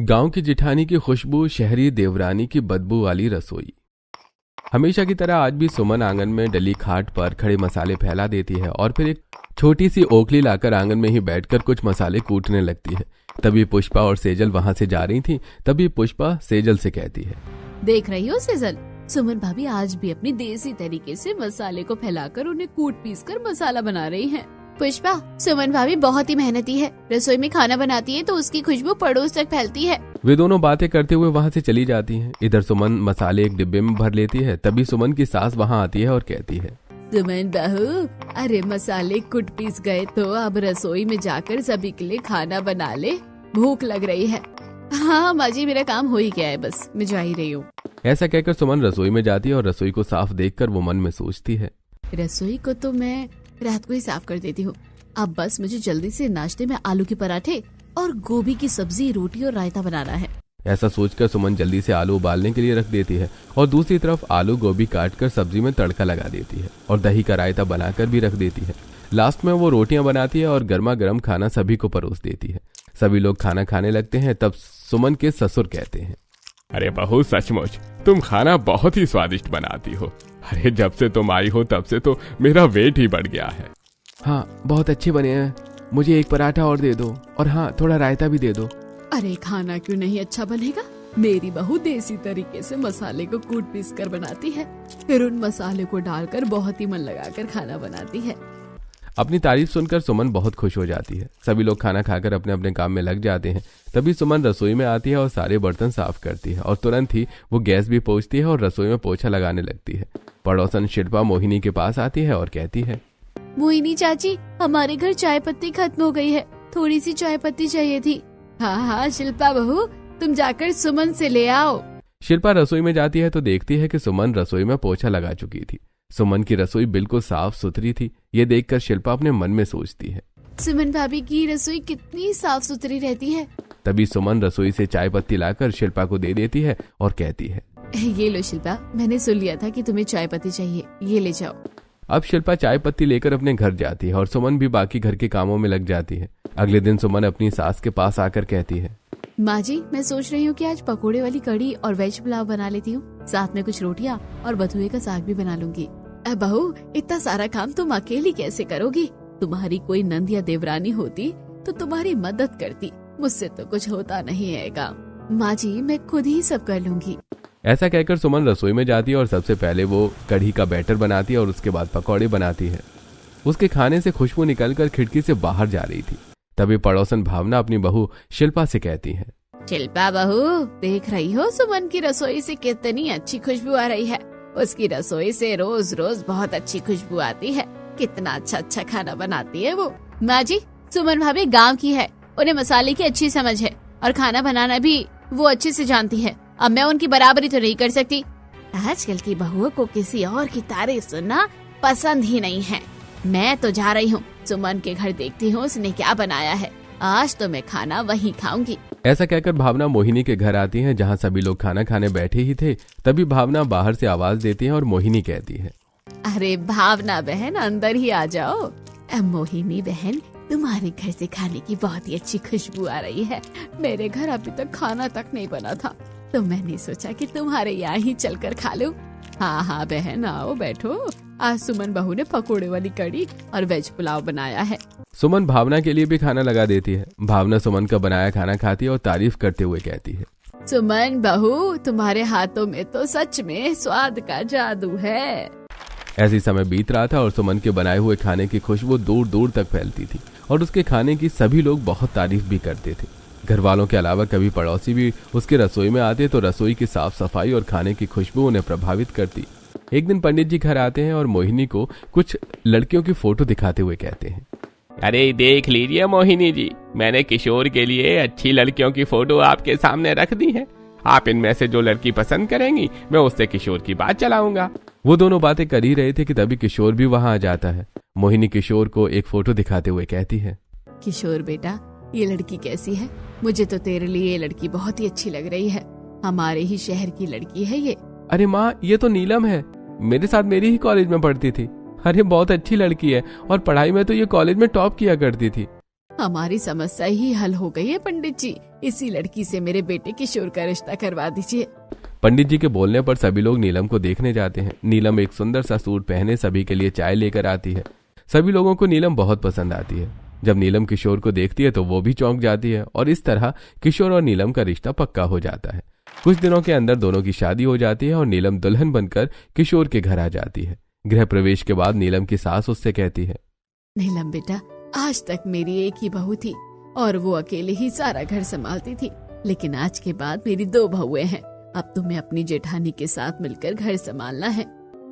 गांव की जिठानी की खुशबू, शहरी देवरानी की बदबू वाली रसोई। हमेशा की तरह आज भी सुमन आंगन में डली खाट पर खड़े मसाले फैला देती है और फिर एक छोटी सी ओखली लाकर आंगन में ही बैठकर कुछ मसाले कूटने लगती है। तभी पुष्पा और सेजल वहां से जा रही थी। तभी पुष्पा सेजल से कहती है, देख रही हो सेजल, सुमन भाभी आज भी अपनी देसी तरीके से मसाले को फैलाकर उन्हें कूट पीस कर मसाला बना रही हैं। पुष्पा, सुमन भाभी बहुत ही मेहनती है। रसोई में खाना बनाती है तो उसकी खुशबू पड़ोस तक फैलती है। वे दोनों बातें करते हुए वहां से चली जाती हैं। इधर सुमन मसाले एक डिब्बे में भर लेती है। तभी सुमन की सास वहां आती है और कहती है, सुमन बहू, अरे मसाले कुट पीस गए तो अब रसोई में जाकर सभी के लिए खाना बना ले, भूख लग रही है। हाँ माँ जी, मेरा काम हो ही गया है, बस मैं जा ही रही हूँ। ऐसा कहकर सुमन रसोई में जाती है और रसोई को साफ देखकर वो मन में सोचती है, रसोई को तो मैं रात को ही साफ कर देती हूँ। अब बस मुझे जल्दी से नाश्ते में आलू के पराठे और गोभी की सब्जी, रोटी और रायता बनाना है। ऐसा सोचकर सुमन जल्दी से आलू उबालने के लिए रख देती है और दूसरी तरफ आलू गोभी काटकर सब्जी में तड़का लगा देती है और दही का रायता बनाकर भी रख देती है। लास्ट में वो रोटियां बनाती है और गर्मा गर्म खाना सभी को परोस देती है। सभी लोग खाना खाने लगते हैं। तब सुमन के ससुर कहते हैं, अरे बहू, सचमुच तुम खाना बहुत ही स्वादिष्ट बनाती हो। अरे जब से तुम आई हो तब से तो मेरा वेट ही बढ़ गया है। हाँ, बहुत अच्छे बने हैं। मुझे एक पराठा और दे दो और हाँ, थोड़ा रायता भी दे दो। अरे खाना क्यों नहीं अच्छा बनेगा? मेरी बहू देसी तरीके से मसाले को कूट पीस कर बनाती है, फिर उन मसाले को डालकर बहुत ही मन लगाकर खाना बनाती है। अपनी तारीफ सुनकर सुमन बहुत खुश हो जाती है। सभी लोग खाना खाकर अपने अपने काम में लग जाते हैं। तभी सुमन रसोई में आती है और सारे बर्तन साफ करती है और तुरंत ही वो गैस भी पोंछती है और रसोई में पोछा लगाने लगती है। पड़ोसन शिल्पा मोहिनी के पास आती है और कहती है, मोहिनी चाची, हमारे घर चाय पत्ती खत्म हो गई है, थोड़ी सी चाय पत्ती चाहिए थी। हाँ, शिल्पा बहू, तुम जाकर सुमन से ले आओ। शिल्पा रसोई में जाती है तो देखती है कि सुमन रसोई में पोछा लगा चुकी थी। सुमन की रसोई बिल्कुल साफ सुथरी थी। ये देखकर शिल्पा अपने मन में सोचती है, सुमन भाभी की रसोई कितनी साफ सुथरी रहती है। तभी सुमन रसोई से चाय पत्ती लाकर शिल्पा को दे देती है और कहती है, ये लो शिल्पा, मैंने सुन लिया था कि तुम्हें चाय पत्ती चाहिए, ये ले जाओ। अब शिल्पा चाय पत्ती लेकर अपने घर जाती है और सुमन भी बाकी घर के कामों में लग जाती है। अगले दिन सुमन अपनी सास के पास आकर कहती है, माँ जी, मैं सोच रही हूँ कि आज पकोड़े वाली कढ़ी और वेज पुलाव बना लेती हूँ, साथ में कुछ रोटियाँ और बथुए का साग भी बना लूंगी। बहू, इतना सारा काम तुम अकेली कैसे करोगी? तुम्हारी कोई नंद या देवरानी होती तो तुम्हारी मदद करती, मुझसे तो कुछ होता नहीं है काम। माँ जी, मैं खुद ही सब कर लूंगी। ऐसा कहकर सुमन रसोई में जाती है और सबसे पहले वो कढ़ी का बैटर बनाती है और उसके बाद पकौड़े बनाती है। उसके खाने से खुशबू निकलकर खिड़की से बाहर जा रही थी। तभी पड़ोसन भावना अपनी बहू शिल्पा से कहती है, शिल्पा बहू, देख रही हो सुमन की रसोई से कितनी अच्छी खुशबू आ रही है। उसकी रसोई से रोज रोज बहुत अच्छी खुशबू आती है। कितना अच्छा अच्छा खाना बनाती है वो। माँ जी, सुमन भाभी गाँव की है, उन्हें मसाले की अच्छी समझ है और खाना बनाना भी वो अच्छे से जानती है। अब मैं उनकी बराबरी तो नहीं कर सकती। आजकल की बहुओं को किसी और की तारीफ सुनना पसंद ही नहीं है। मैं तो जा रही हूँ सुमन के घर, देखती हूँ उसने क्या बनाया है। आज तो मैं खाना वहीं खाऊंगी। ऐसा कहकर भावना मोहिनी के घर आती है, जहाँ सभी लोग खाना खाने बैठे ही थे। तभी भावना बाहर से आवाज देती है और मोहिनी कहती है, अरे भावना बहन, अंदर ही आ जाओ। मोहिनी बहन, तुम्हारे घर से खाने की बहुत ही अच्छी खुशबू आ रही है। मेरे घर अभी तक खाना तक नहीं बना था, तो मैंने सोचा कि तुम्हारे यहाँ ही चलकर खा लूं। हाँ हाँ बहन, आओ बैठो। आज सुमन बहू ने पकोड़े वाली कढ़ी और वेज पुलाव बनाया है। सुमन भावना के लिए भी खाना लगा देती है। भावना सुमन का बनाया खाना खाती है और तारीफ करते हुए कहती है, सुमन बहू, तुम्हारे हाथों में तो सच में स्वाद का जादू है। ऐसी समय बीत रहा था और सुमन के बनाए हुए खाने की खुशबू दूर दूर तक फैलती थी और उसके खाने की सभी लोग बहुत तारीफ भी करते थे। घर वालों के अलावा कभी पड़ोसी भी उसके रसोई में आते तो रसोई की साफ सफाई और खाने की खुशबू उन्हें प्रभावित करती। एक दिन पंडित जी घर आते हैं और मोहिनी को कुछ लड़कियों की फोटो दिखाते हुए कहते हैं, अरे देख लीजिए मोहिनी जी, मैंने किशोर के लिए अच्छी लड़कियों की फोटो आपके सामने रख दी है। आप इनमें से जो लड़की पसंद करेंगी मैं उससे किशोर की बात चलाऊंगा। वो दोनों बातें कर ही रहे थे कि तभी किशोर भी वहां आ जाता है। मोहिनी किशोर को एक फोटो दिखाते हुए कहती है, किशोर बेटा, ये लड़की कैसी है? मुझे तो तेरे लिए ये लड़की बहुत ही अच्छी लग रही है। हमारे ही शहर की लड़की है ये। अरे माँ, ये तो नीलम है, मेरे साथ मेरी ही कॉलेज में पढ़ती थी। अरे बहुत अच्छी लड़की है और पढ़ाई में तो ये कॉलेज में टॉप किया करती थी। हमारी समस्या ही हल हो गई है पंडित जी। इसी लड़की से मेरे बेटे किशोर का रिश्ता करवा दीजिए। पंडित जी के बोलने पर सभी लोग नीलम को देखने जाते हैं। नीलम एक सुंदर सा सूट पहने सभी के लिए चाय लेकर आती है। सभी लोगों को नीलम बहुत पसंद आती है। जब नीलम किशोर को देखती है तो वो भी चौंक जाती है और इस तरह किशोर और नीलम का रिश्ता पक्का हो जाता है। कुछ दिनों के अंदर दोनों की शादी हो जाती है और नीलम दुल्हन बनकर किशोर के घर आ जाती है। गृह प्रवेश के बाद नीलम की सास उससे कहती है, नीलम बेटा, आज तक मेरी एक ही बहू थी और वो अकेले ही सारा घर संभालती थी, लेकिन आज के बाद मेरी 2 बहुएं हैं। अब तुम्हें अपनी जेठानी के साथ मिलकर घर संभालना है।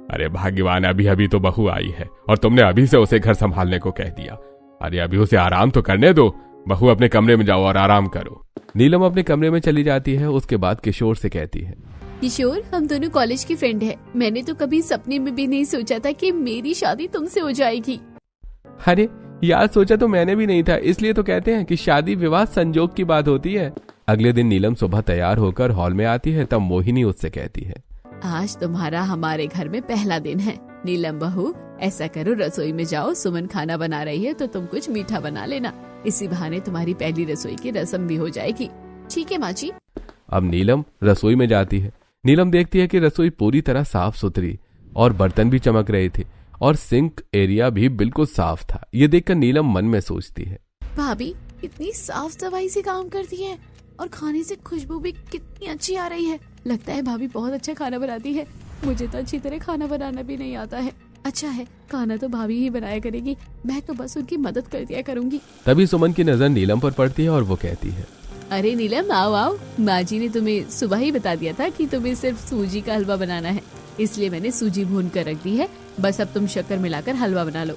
अरे भाग्यवान, अभी अभी तो बहू आई है और तुमने अभी से उसे घर संभालने को कह दिया। अरे अभी उसे आराम तो करने दो। बहू, अपने कमरे में जाओ और आराम करो। नीलम अपने कमरे में चली जाती है। उसके बाद किशोर से कहती है, किशोर, हम दोनों कॉलेज की फ्रेंड हैं। मैंने तो कभी सपने में भी नहीं सोचा था कि मेरी शादी तुमसे हो जाएगी। अरे यार, सोचा तो मैंने भी नहीं था। इसलिए तो कहते हैं कि शादी विवाह संजोग की बात होती है। अगले दिन नीलम सुबह तैयार होकर हॉल में आती है। तब मोहिनी उससे कहती है, आज तुम्हारा हमारे घर में पहला दिन है। नीलम बहू, ऐसा करो, रसोई में जाओ। सुमन खाना बना रही है तो तुम कुछ मीठा बना लेना। इसी बहाने तुम्हारी पहली रसोई की रस्म भी हो जाएगी। ठीक है माँ जी। अब नीलम रसोई में जाती है। नीलम देखती है कि रसोई पूरी तरह साफ सुथरी और बर्तन भी चमक रहे थे और सिंक एरिया भी बिल्कुल साफ था। ये देखकर नीलम मन में सोचती है, भाभी इतनी साफ सफाई से काम करती है और खाने से खुशबू भी कितनी अच्छी आ रही है। लगता है भाभी बहुत अच्छा खाना बनाती है। मुझे तो अच्छी तरह खाना बनाना भी नहीं आता है। अच्छा है, खाना तो भाभी ही बनाया करेगी, मैं तो बस उनकी मदद कर दिया करूंगी। तभी सुमन की नजर नीलम पर पड़ती है और वो कहती है, अरे नीलम, आओ आओ। माँ जी ने तुम्हें सुबह ही बता दिया था कि तुम्हें सिर्फ सूजी का हलवा बनाना है, इसलिए मैंने सूजी भून कर रख दी है। बस अब तुम शक्कर मिलाकर हलवा बना लो।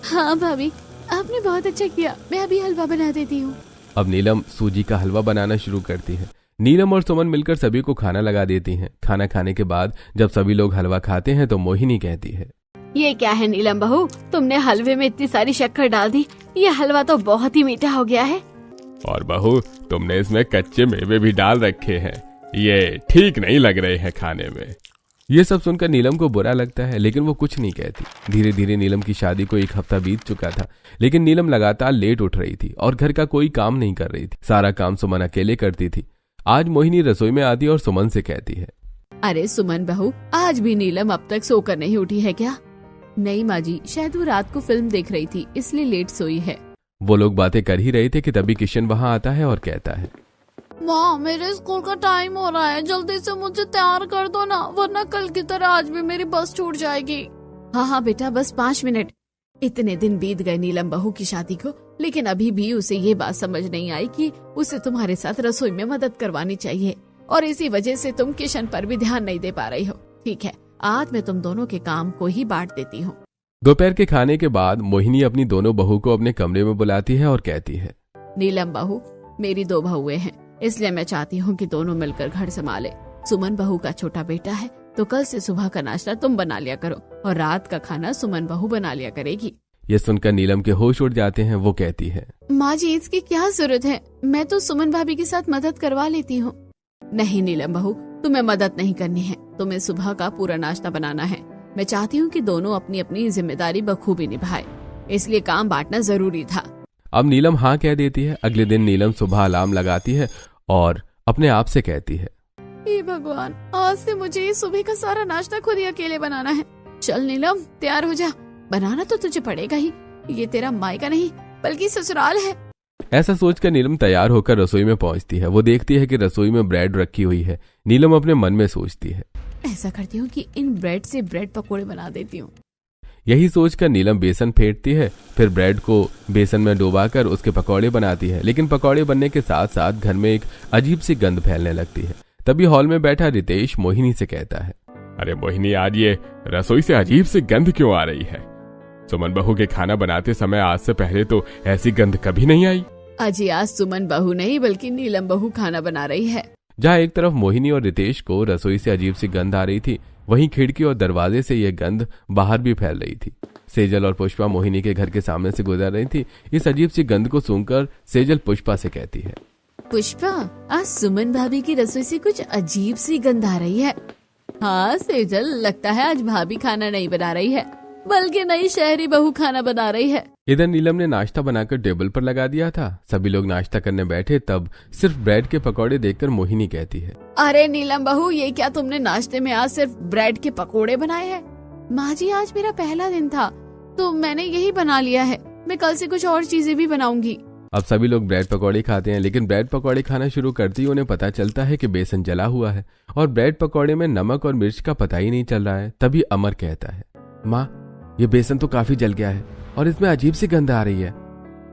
हाँ भाभी, आपने बहुत अच्छा किया, मैं अभी हलवा बना देती हूँ। अब नीलम सूजी का हलवा बनाना शुरू करती है। नीलम और सुमन मिलकर सभी को खाना लगा देती हैं। खाना खाने के बाद जब सभी लोग हलवा खाते हैं तो मोहिनी कहती है, ये क्या है नीलम बहू, तुमने हलवे में इतनी सारी शक्कर डाल दी। ये हलवा तो बहुत ही मीठा हो गया है। और बहू, तुमने इसमें कच्चे मेवे भी डाल रखे हैं। ये ठीक नहीं लग रहे हैं खाने में। ये सब सुनकर नीलम को बुरा लगता है, लेकिन वो कुछ नहीं कहती। धीरे धीरे नीलम की शादी को 1 हफ्ता बीत चुका था, लेकिन नीलम लगातार लेट उठ रही थी और घर का कोई काम नहीं कर रही थी। सारा काम सुमन अकेले करती थी। आज मोहिनी रसोई में आती और सुमन से कहती है, अरे सुमन बहू, आज भी नीलम अब तक सोकर नहीं उठी है क्या? नहीं माँ जी, शायद वो रात को फिल्म देख रही थी, इसलिए लेट सोई है। वो लोग बातें कर ही रहे थे कि तभी किशन वहाँ आता है और कहता है, माँ, मेरे स्कूल का टाइम हो रहा है, जल्दी से मुझे तैयार कर दो ना, वरना कल की तरह आज भी मेरी बस छूट जाएगी। हाँ हाँ बेटा, बस 5 मिनट। इतने दिन बीत गए नीलम बहू की शादी को, लेकिन अभी भी उसे ये बात समझ नहीं आई कि उसे तुम्हारे साथ रसोई में मदद करवानी चाहिए, और इसी वजह से तुम किशन पर भी ध्यान नहीं दे पा रही हो। ठीक है, आज मैं तुम दोनों के काम को ही बांट देती हूँ। दोपहर के खाने के बाद मोहिनी अपनी दोनों बहू को अपने कमरे में बुलाती है और कहती है, नीलम बहू, मेरी 2 बहुएं हैं, इसलिए मैं चाहती हूँ कि दोनों मिलकर घर संभाले। सुमन बहू का छोटा बेटा है, तो कल से सुबह का नाश्ता तुम बना लिया करो और रात का खाना सुमन बहू बना लिया करेगी। ये सुनकर नीलम के होश उड़ जाते हैं। वो कहती है, माँ जी, इसकी क्या जरूरत है, मैं तो सुमन भाभी के साथ मदद करवा लेती हूँ। नहीं नीलम बहू, तुम्हें मदद नहीं करनी है, तुम्हें सुबह का पूरा नाश्ता बनाना है। मैं चाहती हूँ कि दोनों अपनी अपनी जिम्मेदारी बखूबी निभाए, इसलिए काम बांटना जरूरी था। अब नीलम हाँ कह देती है। अगले दिन नीलम सुबह अलार्म लगाती है और अपने आप से कहती है, हे भगवान, आज से मुझे ये सुबह का सारा नाश्ता खुद ही अकेले बनाना है। चल नीलम, तैयार हो जा, बनाना तो तुझे पड़ेगा ही, ये तेरा मायका नहीं बल्कि ससुराल है। ऐसा सोचकर नीलम तैयार होकर रसोई में पहुंचती है। वो देखती है कि रसोई में ब्रेड रखी हुई है। नीलम अपने मन में सोचती है, ऐसा करती हूँ कि इन ब्रेड से ब्रेड पकोड़े बना देती हूँ। यही सोचकर नीलम बेसन फेंटती है, फिर ब्रेड को बेसन में डुबाकर उसके पकौड़े बनाती है। लेकिन पकौड़े बनने के साथ साथ घर में एक अजीब सी गंध फैलने लगती है। तभी हॉल में बैठा रितेश मोहिनी से कहता है, अरे मोहिनी, आज ये रसोई से अजीब सी गंध क्यों आ रही है? सुमन बहू के खाना बनाते समय आज से पहले तो ऐसी गंध कभी नहीं आई। अजी, आज सुमन बहू नहीं बल्कि नीलम बहू खाना बना रही है। जहाँ एक तरफ मोहिनी और रितेश को रसोई से अजीब सी गंध आ रही थी, वहीं खिड़की और दरवाजे से यह गंध बाहर भी फैल रही थी। सेजल और पुष्पा मोहिनी के घर के सामने से गुजर रही थी। इस अजीब सी गंध को सूंघकर सेजल पुष्पा से कहती है, पुष्पा, आज सुमन भाभी की रसोई से कुछ अजीब सी गंध आ रही है। हाँ सेजल, लगता है आज भाभी खाना नहीं बना रही है बल्कि नई शहरी बहू खाना बना रही है। इधर नीलम ने नाश्ता बनाकर टेबल पर लगा दिया था। सभी लोग नाश्ता करने बैठे तब सिर्फ ब्रेड के पकौड़े देखकर मोहिनी कहती है, अरे नीलम बहू, ये क्या तुमने नाश्ते में आज सिर्फ ब्रेड के पकोड़े बनाए हैं? माँ जी, आज मेरा पहला दिन था तो मैंने यही बना लिया है। मैं कल से कुछ और चीजें भी बनाऊंगी। अब सभी लोग ब्रेड पकौड़े खाते हैं, लेकिन ब्रेड पकौड़े खाना शुरू करते ही उन्हें पता चलता है कि बेसन जला हुआ है और ब्रेड पकौड़े में नमक और मिर्च का पता ही नहीं चल रहा है। तभी अमर कहता है, माँ, ये बेसन तो काफी जल गया है और इसमें अजीब सी गंध आ रही है।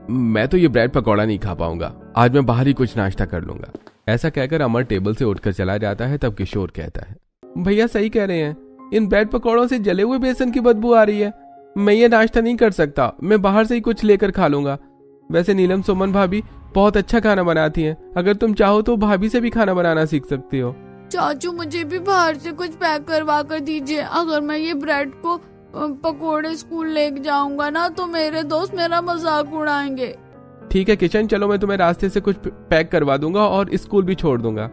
मैं तो ये ब्रेड पकौड़ा नहीं खा पाऊंगा, आज मैं बाहर ही कुछ नाश्ता कर लूंगा। ऐसा कहकर अमर टेबल से उठकर चला जाता है। तब किशोर कहता है, भैया सही कह रहे हैं, इन ब्रेड पकौड़ों से जले हुए बेसन की बदबू आ रही है। मैं ये नाश्ता नहीं कर सकता, मैं बाहर से ही कुछ लेकर खा लूंगा। वैसे नीलम सुमन भाभी बहुत अच्छा खाना बनाती हैं, अगर तुम चाहो तो भाभी से भी खाना बनाना सीख सकती हो। चाचू, मुझे भी बाहर से कुछ पैक करवा कर दीजिए। अगर मैं ये ब्रेड को पकोड़े स्कूल लेके जाऊंगा ना तो मेरे दोस्त मेरा मजाक उड़ाएंगे। ठीक है किशन, चलो मैं तुम्हें रास्ते से कुछ पैक करवा दूंगा और स्कूल भी छोड़ दूंगा।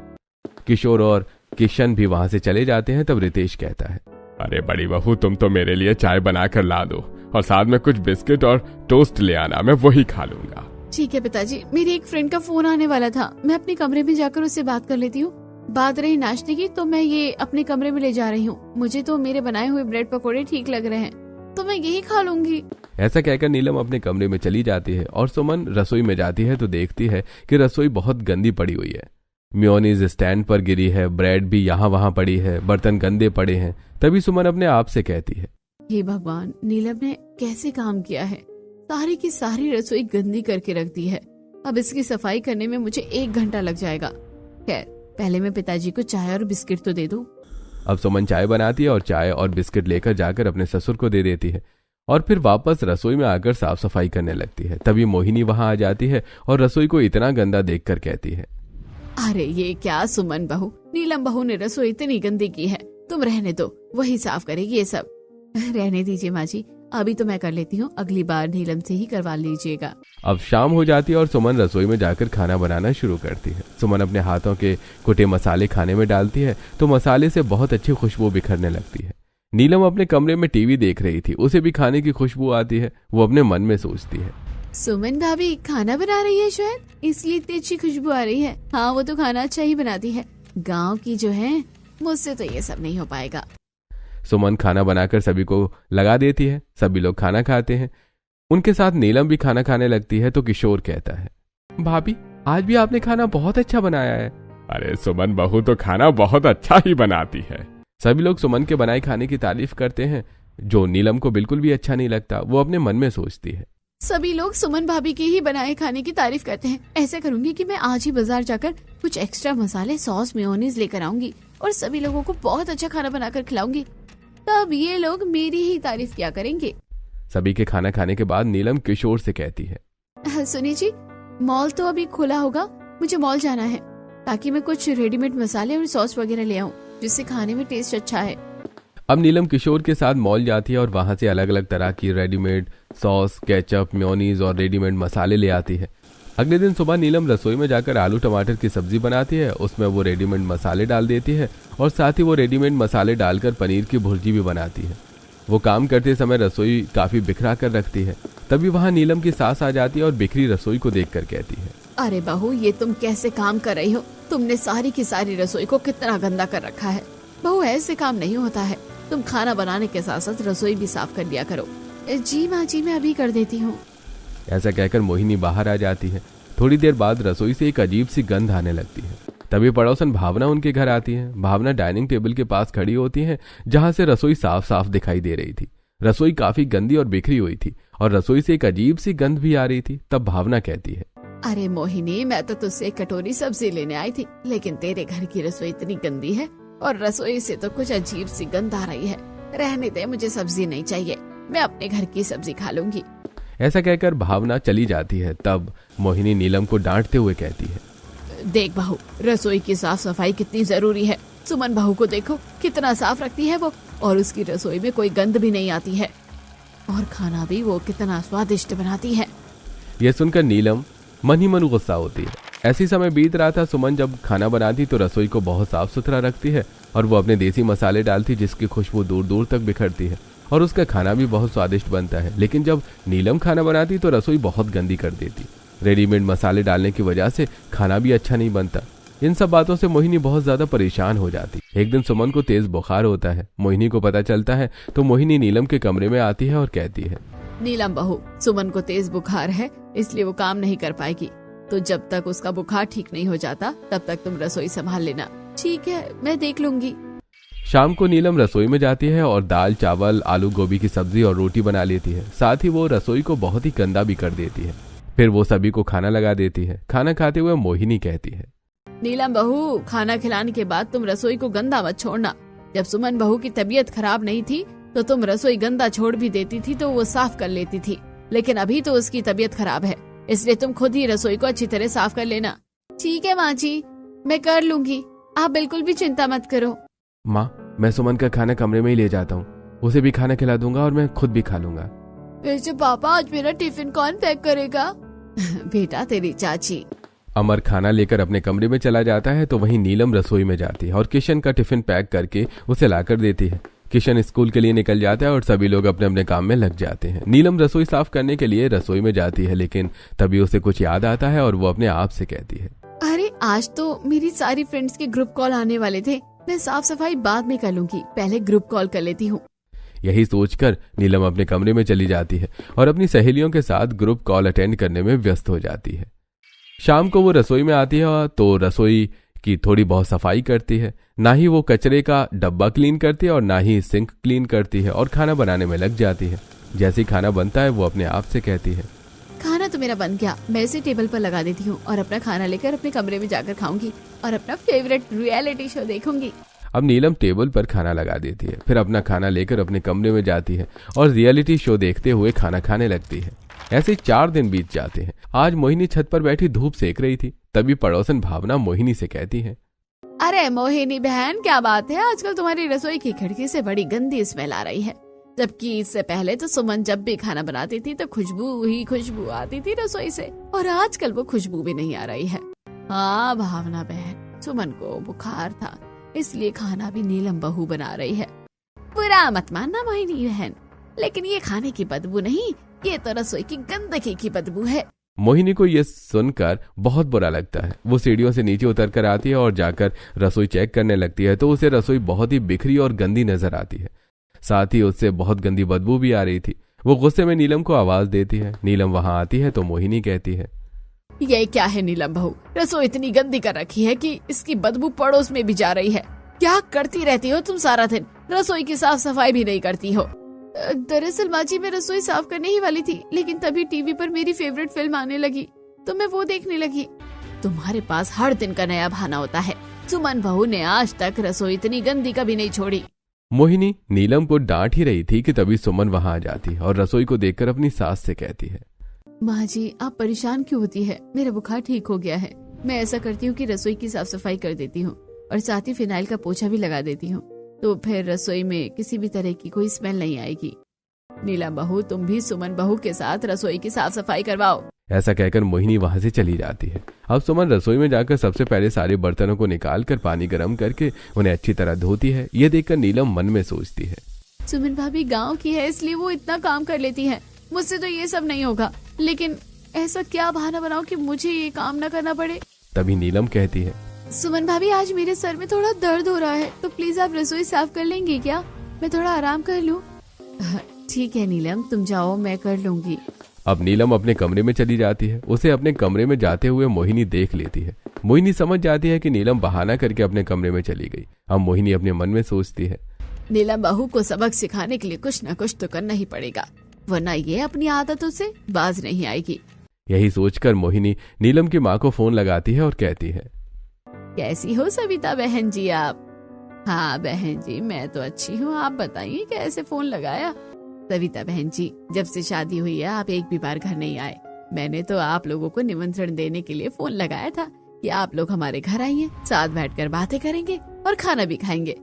किशोर और किशन भी वहां से चले जाते हैं। तब रितेश कहता है, अरे बड़ी बहू, तुम तो मेरे लिए चाय बना कर ला दो और साथ में कुछ बिस्किट और टोस्ट ले आना, मैं वही खा लूंगा। ठीक है पिताजी, मेरी एक फ्रेंड का फोन आने वाला था, मैं अपने कमरे में जाकर उससे बात कर लेती हूँ। बात रही नाश्ते की तो मैं ये अपने कमरे में ले जा रही हूँ। मुझे तो मेरे बनाए हुए ब्रेड पकोड़े ठीक लग रहे हैं तो मैं यही खा लूंगी। ऐसा कहकर नीलम अपने कमरे में चली जाती है और सुमन रसोई में जाती है तो देखती है कि रसोई बहुत गंदी पड़ी हुई है। मेयोनीज स्टैंड पर गिरी है, ब्रेड भी यहाँ वहाँ पड़ी है, बर्तन गंदे पड़े हैं। तभी सुमन अपने आप से कहती है, हे भगवान, नीलम ने कैसे काम किया है, सारी की सारी रसोई गंदी करके रख दी है। अब इसकी सफाई करने में मुझे 1 घंटा लग जाएगा। खैर, पहले मैं पिताजी को चाय और बिस्किट तो दे दूं। अब सुमन चाय बनाती है और चाय और बिस्किट लेकर जाकर अपने ससुर को दे देती है और फिर वापस रसोई में आकर साफ सफाई करने लगती है। तभी मोहिनी वहां आ जाती है और रसोई को इतना गंदा देखकर कहती है, अरे ये क्या सुमन बहू, नीलम बहू ने रसोई इतनी गंदी की है, तुम रहने दो, वही साफ करेगी ये सब। रहने दीजिए माँ जी, अभी तो मैं कर लेती हूँ, अगली बार नीलम से ही करवा लीजिएगा। अब शाम हो जाती है और सुमन रसोई में जाकर खाना बनाना शुरू करती है। सुमन अपने हाथों के कुटे मसाले खाने में डालती है तो मसाले से बहुत अच्छी खुशबू बिखरने लगती है। नीलम अपने कमरे में टीवी देख रही थी, उसे भी खाने की खुशबू आती है। वो अपने मन में सोचती है, सुमन भाभी खाना बना रही है शायद, इसलिए इतनी अच्छी खुशबू आ रही है। हाँ, वो तो खाना अच्छा ही बनाती है, गाँव की जो है, मुझसे तो ये सब नहीं हो पाएगा। सुमन खाना बनाकर सभी को लगा देती है। सभी लोग खाना खाते हैं, उनके साथ नीलम भी खाना खाने लगती है। तो किशोर कहता है, भाभी आज भी आपने खाना बहुत अच्छा बनाया है। अरे सुमन बहू तो खाना बहुत अच्छा ही बनाती है। सभी लोग सुमन के बनाए खाने की तारीफ करते हैं, जो नीलम को बिल्कुल भी अच्छा नहीं लगता। वो अपने मन में सोचती है, सभी लोग सुमन भाभी के ही बनाए खाने की तारीफ करते हैं। ऐसा करूंगी कि मैं आज ही बाजार जाकर कुछ एक्स्ट्रा मसाले, सॉस, मेयोनीज लेकर आऊंगी और सभी लोगों को बहुत अच्छा खाना बनाकर खिलाऊंगी, तब ये लोग मेरी ही तारीफ क्या करेंगे। सभी के खाना खाने के बाद नीलम किशोर से कहती है, सुनिए जी, मॉल तो अभी खुला होगा, मुझे मॉल जाना है ताकि मैं कुछ रेडीमेड मसाले और सॉस वगैरह ले आऊं, जिससे खाने में टेस्ट अच्छा है। अब नीलम किशोर के साथ मॉल जाती है और वहां से अलग अलग तरह की रेडीमेड सॉस, केचप, मेयोनीज और रेडीमेड मसाले ले आती है। अगले दिन सुबह नीलम रसोई में जाकर आलू टमाटर की सब्जी बनाती है। उसमें वो रेडीमेड मसाले डाल देती है और साथ ही वो रेडीमेड मसाले डालकर पनीर की भुर्जी भी बनाती है। वो काम करते समय रसोई काफी बिखरा कर रखती है। तभी वहां नीलम की सास आ जाती है और बिखरी रसोई को देखकर कहती है, अरे बहू, ये तुम कैसे काम कर रही हो? तुमने सारी की सारी रसोई को कितना गंदा कर रखा है। बहू, ऐसे काम नहीं होता है, तुम खाना बनाने के साथ साथ रसोई भी साफ कर लिया करो। जी माँ जी, मैं अभी कर देती हूँ। ऐसा कहकर मोहिनी बाहर आ जाती है। थोड़ी देर बाद रसोई से एक अजीब सी गंध आने लगती है। तभी पड़ोसन भावना उनके घर आती है। भावना डाइनिंग टेबल के पास खड़ी होती है, जहां से रसोई साफ साफ दिखाई दे रही थी। रसोई काफी गंदी और बिखरी हुई थी और रसोई से एक अजीब सी गंध भी आ रही थी। तब भावना कहती है, अरे मोहिनी, मैं तो तुझसे एक कटोरी सब्जी लेने आई थी, लेकिन तेरे घर की रसोई इतनी गंदी है और रसोई से तो कुछ अजीब सी गंध आ रही है। रहने दे, मुझे सब्जी नहीं चाहिए, मैं अपने घर की सब्जी खा लूंगी। ऐसा कहकर भावना चली जाती है। तब मोहिनी नीलम को डांटते हुए कहती है, देख बहू, रसोई की साफ सफाई कितनी जरूरी है। सुमन बहू को देखो, कितना साफ रखती है वो, और उसकी रसोई में कोई गंद भी नहीं आती है और खाना भी वो कितना स्वादिष्ट बनाती है। यह सुनकर नीलम मन ही मन गुस्सा होती है। ऐसी समय बीत रहा था। सुमन जब खाना बनाती तो रसोई को बहुत साफ सुथरा रखती है और वो अपने देसी मसाले डालती, जिसकी खुशबू दूर दूर तक बिखरती है। और उसका खाना भी बहुत स्वादिष्ट बनता है। लेकिन जब नीलम खाना बनाती तो रसोई बहुत गंदी कर देती। रेडीमेड मसाले डालने की वजह से खाना भी अच्छा नहीं बनता। इन सब बातों से मोहिनी बहुत ज्यादा परेशान हो जाती। एक दिन सुमन को तेज बुखार होता है। मोहिनी को पता चलता है तो मोहिनी नीलम के कमरे में आती है और कहती है, नीलम बहू, सुमन को तेज बुखार है, इसलिए वो काम नहीं कर पाएगी। तो जब तक उसका बुखार ठीक नहीं हो जाता तब तक तुम रसोई संभाल लेना। ठीक है, मैं देख लूंगी। शाम को नीलम रसोई में जाती है और दाल, चावल, आलू गोभी की सब्जी और रोटी बना लेती है। साथ ही वो रसोई को बहुत ही गंदा भी कर देती है। फिर वो सभी को खाना लगा देती है। खाना खाते हुए मोहिनी कहती है, नीलम बहू, खाना खिलाने के बाद तुम रसोई को गंदा मत छोड़ना। जब सुमन बहू की तबीयत खराब नहीं थी तो तुम रसोई गंदा छोड़ भी देती थी तो वो साफ कर लेती थी, लेकिन अभी तो उसकी तबीयत खराब है, इसलिए तुम खुद ही रसोई को अच्छी तरह साफ कर लेना। ठीक है माँ जी, मैं कर लूंगी, आप बिल्कुल भी चिंता मत करो। माँ, मैं सुमन का खाना कमरे में ही ले जाता हूँ, उसे भी खाना खिला दूंगा और मैं खुद भी खा लूंगा। वैसे पापा, आज मेरा टिफिन कौन पैक करेगा? बेटा, तेरी चाची। अमर खाना लेकर अपने कमरे में चला जाता है तो वहीं नीलम रसोई में जाती है और किशन का टिफिन पैक करके उसे लाकर देती है। किशन स्कूल के लिए निकल जाता है और सभी लोग अपने अपने काम में लग जाते हैं। नीलम रसोई साफ करने के लिए रसोई में जाती है, लेकिन तभी उसे कुछ याद आता है और वो अपने आप से कहती है, अरे आज तो मेरी सारी फ्रेंड्स के ग्रुप कॉल आने वाले थे, मैं साफ सफाई बाद में कर लूंगी, पहले ग्रुप कॉल कर लेती हूँ। यही सोचकर नीलम अपने कमरे में चली जाती है और अपनी सहेलियों के साथ ग्रुप कॉल अटेंड करने में व्यस्त हो जाती है। शाम को वो रसोई में आती है तो रसोई की थोड़ी बहुत सफाई करती है। ना ही वो कचरे का डब्बा क्लीन करती है और ना ही सिंक क्लीन करती है और खाना बनाने में लग जाती है। जैसे ही खाना बनता है वो अपने आप से कहती है, खाना तो मेरा बन गया, मैं इसे टेबल पर लगा देती हूँ और अपना खाना लेकर अपने कमरे में जाकर खाऊंगी और अपना फेवरेट रियलिटी शो देखूंगी। अब नीलम टेबल पर खाना लगा देती है, फिर अपना खाना लेकर अपने कमरे में जाती है और रियलिटी शो देखते हुए खाना खाने लगती है। ऐसे 4 दिन बीत जाते हैं। आज मोहिनी छत पर बैठी धूप सेक रही थी। तभी पड़ोसन भावना मोहिनी से कहती है, अरे मोहिनी बहन, क्या बात है, आजकल तुम्हारी रसोई की खिड़की से बड़ी गंदी स्मेल आ रही है, जबकि इससे पहले तो सुमन जब भी खाना बनाती थी तो खुशबू ही खुशबू आती थी रसोई से, और आजकल वो खुशबू भी नहीं आ रही है। हाँ भावना बहन, सुमन को बुखार था, इसलिए खाना भी नीलम बहू बना रही है। बुरा मत मानना मोहिनी बहन, लेकिन ये खाने की बदबू नहीं, ये तो रसोई की गंदगी की बदबू है। मोहिनी को यह सुनकर बहुत बुरा लगता है। वो सीढ़ियों से नीचे उतर कर आती है और जाकर रसोई चेक करने लगती है तो उसे रसोई बहुत ही बिखरी और गंदी नजर आती है। साथ ही उससे बहुत गंदी बदबू भी आ रही थी। वो गुस्से में नीलम को आवाज देती है। नीलम वहां आती है तो मोहिनी कहती है, ये क्या है नीलम बहू, रसोई इतनी गंदी कर रखी है कि इसकी बदबू पड़ोस में भी जा रही है। क्या करती रहती हो तुम सारा दिन, रसोई की साफ सफाई भी नहीं करती हो। दरअसल माँ जी, मैं रसोई साफ करने ही वाली थी, लेकिन तभी टीवी पर मेरी फेवरेट फिल्म आने लगी तो मैं वो देखने लगी। तुम्हारे पास हर दिन का नया बहाना होता है। सुमन बहू ने आज तक रसोई इतनी गंदी कभी नहीं छोड़ी। मोहिनी नीलम को डांट ही रही थी कि तभी सुमन वहां आ जाती है और रसोई को देखकर अपनी सास से कहती है, माँ जी, आप परेशान क्यों होती है, मेरा बुखार ठीक हो गया है। मैं ऐसा करती हूँ कि रसोई की साफ सफाई कर देती हूँ और साथ ही फिनाइल का पोछा भी लगा देती हूँ, तो फिर रसोई में किसी भी तरह की कोई स्मेल नहीं आएगी। नीलम बहू, तुम भी सुमन बहू के साथ रसोई की साफ सफाई करवाओ। ऐसा कहकर मोहिनी वहां से चली जाती है। अब सुमन रसोई में जाकर सबसे पहले सारे बर्तनों को निकालकर पानी गर्म करके उन्हें अच्छी तरह धोती है। ये देखकर नीलम मन में सोचती है, सुमन भाभी गाँव की है, इसलिए वो इतना काम कर लेती है, मुझसे तो ये सब नहीं होगा, लेकिन ऐसा क्या बहाना बनाओ कि मुझे ये काम न करना पड़े। तभी नीलम कहती है, सुमन भाभी, आज मेरे सर में थोड़ा दर्द हो रहा है, तो प्लीज आप रसोई साफ कर लेंगी क्या, मैं थोड़ा आराम कर लूं। ठीक है नीलम, तुम जाओ, मैं कर लूंगी। अब नीलम अपने कमरे में चली जाती है। उसे अपने कमरे में जाते हुए मोहिनी देख लेती है। मोहिनी समझ जाती है कि नीलम बहाना करके अपने कमरे में चली गई। अब मोहिनी अपने मन में सोचती है, नीलम बहू को सबक सिखाने के लिए कुछ न कुछ तो करना ही पड़ेगा, वरना ये अपनी आदतों से बाज नहीं आएगी। यही सोचकर मोहिनी नीलम की माँ को फोन लगाती है और कहती है, कैसी हो सविता बहन जी आप? हाँ बहन जी, मैं तो अच्छी हूँ, आप बताइए कैसे फोन लगाया? सविता बहन जी, जब से शादी हुई है आप एक भी बार घर नहीं आए। मैंने तो आप लोगों को निमंत्रण देने के लिए फोन लगाया था कि आप लोग हमारे घर आइए, साथ बैठकर बातें करेंगे और खाना भी खाएंगे।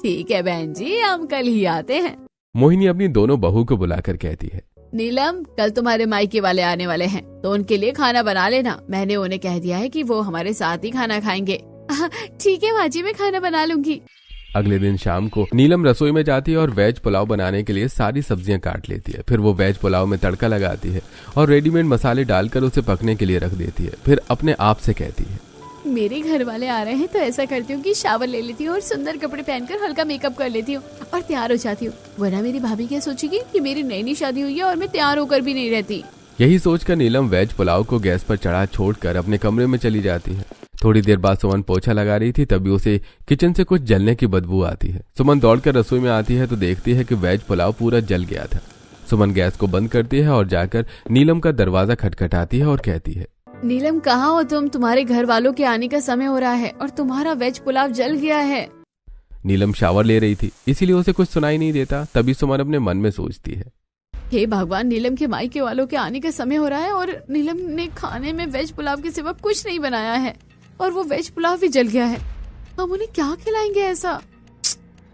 ठीक है बहन जी, हम कल ही आते हैं। मोहिनी अपनी दोनों बहू को बुलाकर कहती है, नीलम, कल तुम्हारे मायके वाले आने वाले हैं, तो उनके लिए खाना बना लेना। मैंने उन्हें कह दिया है कि वो हमारे साथ ही खाना खाएंगे। ठीक है माँ जी, मैं खाना बना लूंगी। अगले दिन शाम को नीलम रसोई में जाती है और वेज पुलाव बनाने के लिए सारी सब्जियां काट लेती है। फिर वो वेज पुलाव में तड़का लगाती है और रेडीमेड मसाले डालकर उसे पकने के लिए रख देती है। फिर अपने आप से कहती है, मेरे घर वाले आ रहे हैं तो ऐसा करती हूँ कि शावर ले लेती हूँ और सुंदर कपड़े पहनकर हल्का मेकअप कर लेती हूँ और तैयार हो जाती हूँ, वरना मेरी भाभी क्या सोचेगी कि मेरी नई शादी हुई है और मैं तैयार होकर भी नहीं रहती। यही सोचकर नीलम वेज पुलाव को गैस पर चढ़ा छोड़कर अपने कमरे में चली जाती है। थोड़ी देर बाद सुमन पोछा लगा रही थी, तभी उसे किचन से कुछ जलने की बदबू आती है। सुमन दौड़कर रसोई में आती है तो देखती है कि वेज पुलाव पूरा जल गया था। सुमन गैस को बंद करती है और जाकर नीलम का दरवाजा खटखटाती है और कहती है, नीलम कहाँ हो तुम? तुम्हारे घर वालों के आने का समय हो रहा है और तुम्हारा वेज पुलाव जल गया है। नीलम शावर ले रही थी, इसीलिए उसे कुछ सुनाई नहीं देता। तभी सुमन अपने मन में सोचती है, हे भगवान, नीलम के मायके वालों के आने का समय हो रहा है और नीलम ने खाने में वेज पुलाव के सिवा कुछ नहीं बनाया है और वो वेज पुलाव भी जल गया है। हम उन्हें क्या खिलाएंगे?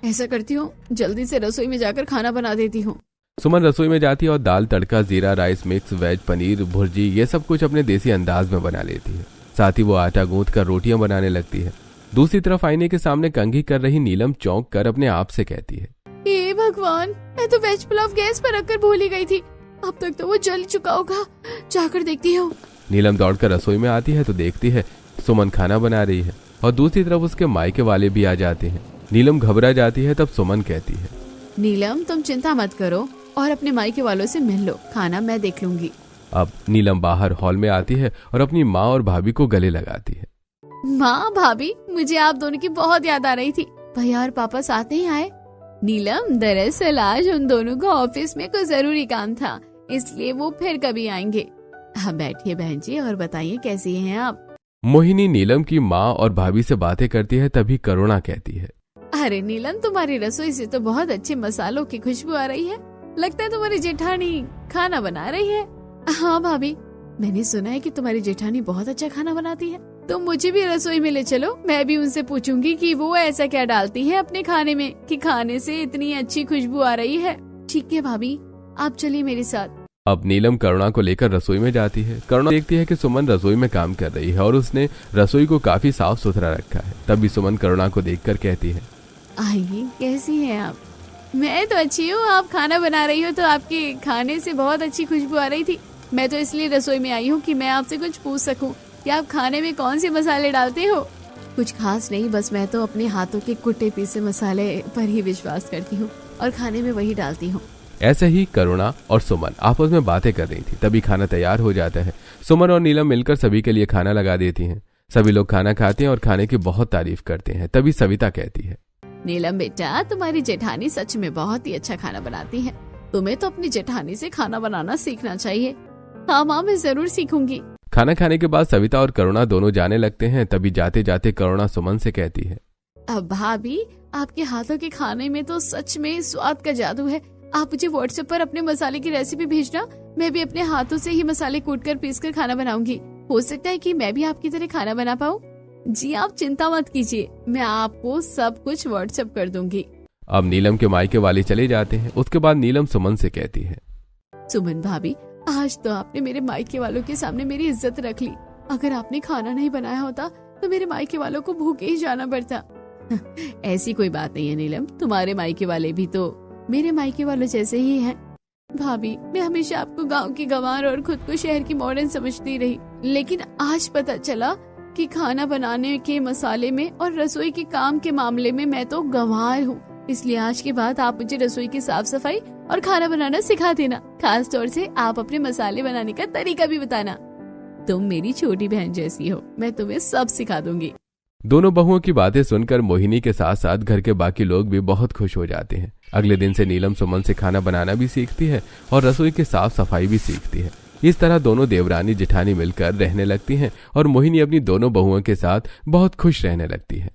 ऐसा करती हूँ, जल्दी से रसोई में जाकर खाना बना देती हूँ। सुमन रसोई में जाती है और dal tadka, jeera rice mix, veg paneer, bhurji, ये सब कुछ अपने देसी अंदाज में बना लेती है। साथ ही वो आटा गूंथ कर रोटियां बनाने लगती है। दूसरी तरफ आईने के सामने कंघी कर रही नीलम चौंक कर अपने आप से कहती है, हे भगवान, मैं तो वेज पुलाव गैस पर रखकर भूल ही गई थी। अब तक तो वो जल चुका होगा, जाकर देखती हूँ। नीलम दौड़कर रसोई में आती है तो देखती है सुमन खाना बना रही है और दूसरी तरफ उसके मायके वाले भी आ जाते हैं। नीलम घबरा जाती है। तब सुमन कहती है, नीलम तुम चिंता मत करो और अपने मायके वालों से मिल लो, खाना मैं देख लूंगी। अब नीलम बाहर हॉल में आती है और अपनी माँ और भाभी को गले लगाती है। माँ, भाभी, मुझे आप दोनों की बहुत याद आ रही थी। भैया और पापा साथ ही आए। नीलम, दरअसल आज उन दोनों को ऑफिस में कोई जरूरी काम था, इसलिए वो फिर कभी आएंगे। हाँ, बैठिए बहन जी और बताइए कैसी हैं आप? मोहिनी नीलम की माँ और भाभी से बातें करती है। तभी करुणा कहती है, अरे नीलम, तुम्हारी रसोई से तो बहुत अच्छे मसालों की खुशबू आ रही है। लगता है तुम्हारी जेठानी खाना बना रही है। हाँ भाभी, मैंने सुना है कि तुम्हारी जेठानी बहुत अच्छा खाना बनाती है। तुम मुझे भी रसोई में ले चलो, मैं भी उनसे पूछूंगी कि वो ऐसा क्या डालती है अपने खाने में कि खाने से इतनी अच्छी खुशबू आ रही है। ठीक है भाभी, आप चलिए मेरे साथ। अब नीलम करुणा को लेकर रसोई में जाती है। करुणा देखती है कि सुमन रसोई में काम कर रही है और उसने रसोई को काफी साफ सुथरा रखा है। तभी सुमन करुणा को देखकर कहती है, आइए, कैसी हैं आप? मैं तो अच्छी हूँ, आप खाना बना रही हो तो आपके खाने से बहुत अच्छी खुशबू आ रही थी। मैं तो इसलिए रसोई में आई हूँ कि मैं आपसे कुछ पूछ सकूँ कि आप खाने में कौन से मसाले डालते हो? कुछ खास नहीं, बस मैं तो अपने हाथों के कुटे पीसे मसाले पर ही विश्वास करती हूँ और खाने में वही डालती हूँ। ऐसे ही करुणा और सुमन आपस में बातें कर रही थी। तभी खाना तैयार हो जाता है। सुमन और नीलम मिलकर सभी के लिए खाना लगा देती हैं। सभी लोग खाना खाते हैं और खाने की बहुत तारीफ करते हैं। तभी सविता कहती है, नीलम बेटा, तुम्हारी जेठानी सच में बहुत ही अच्छा खाना बनाती है। तुम्हें तो अपनी जेठानी से खाना बनाना सीखना चाहिए। हाँ माँ, मैं जरूर सीखूंगी। खाना खाने के बाद सविता और करुणा दोनों जाने लगते हैं। तभी जाते जाते करुणा सुमन से कहती है, अब भाभी, आपके हाथों के खाने में तो सच में स्वाद का जादू है। आप मुझे व्हाट्सएप पर अपने मसाले की रेसिपी भेजना, मैं भी अपने हाथों से ही मसाले कूटकर पीसकर खाना बनाऊंगी। हो सकता है कि मैं भी आपकी तरह खाना बना पाऊँ। जी आप चिंता मत कीजिए, मैं आपको सब कुछ व्हाट्सएप कर दूंगी। अब नीलम के मायके वाले चले जाते हैं। उसके बाद नीलम सुमन से कहती है, सुमन भाभी, आज तो आपने मेरे मायके वालों के सामने मेरी इज्जत रख ली। अगर आपने खाना नहीं बनाया होता तो मेरे मायके वालों को भूखे ही जाना पड़ता। ऐसी कोई बात नहीं है नीलम, तुम्हारे मायके वाले भी तो मेरे मायके वालों जैसे ही हैं। भाभी, मैं हमेशा आपको गांव की गंवार और खुद को शहर की मॉडर्न समझती रही, लेकिन आज पता चला कि खाना बनाने के मसाले में और रसोई के काम के मामले में मैं तो गंवार हूँ। इसलिए आज के बाद आप मुझे रसोई की साफ सफाई और खाना बनाना सिखा देना। खास तौर से आप अपने मसाले बनाने का तरीका भी बताना। तुम मेरी छोटी बहन जैसी हो, मैं तुम्हें सब सिखा दूंगी। दोनों बहुओं की बातें सुनकर मोहिनी के साथ साथ घर के बाकी लोग भी बहुत खुश हो जाते हैं। अगले दिन से नीलम सुमन से खाना बनाना भी सीखती है और रसोई की साफ सफाई भी सीखती है। इस तरह दोनों देवरानी जेठानी मिलकर रहने लगती हैं और मोहिनी अपनी दोनों बहुओं के साथ बहुत खुश रहने लगती है।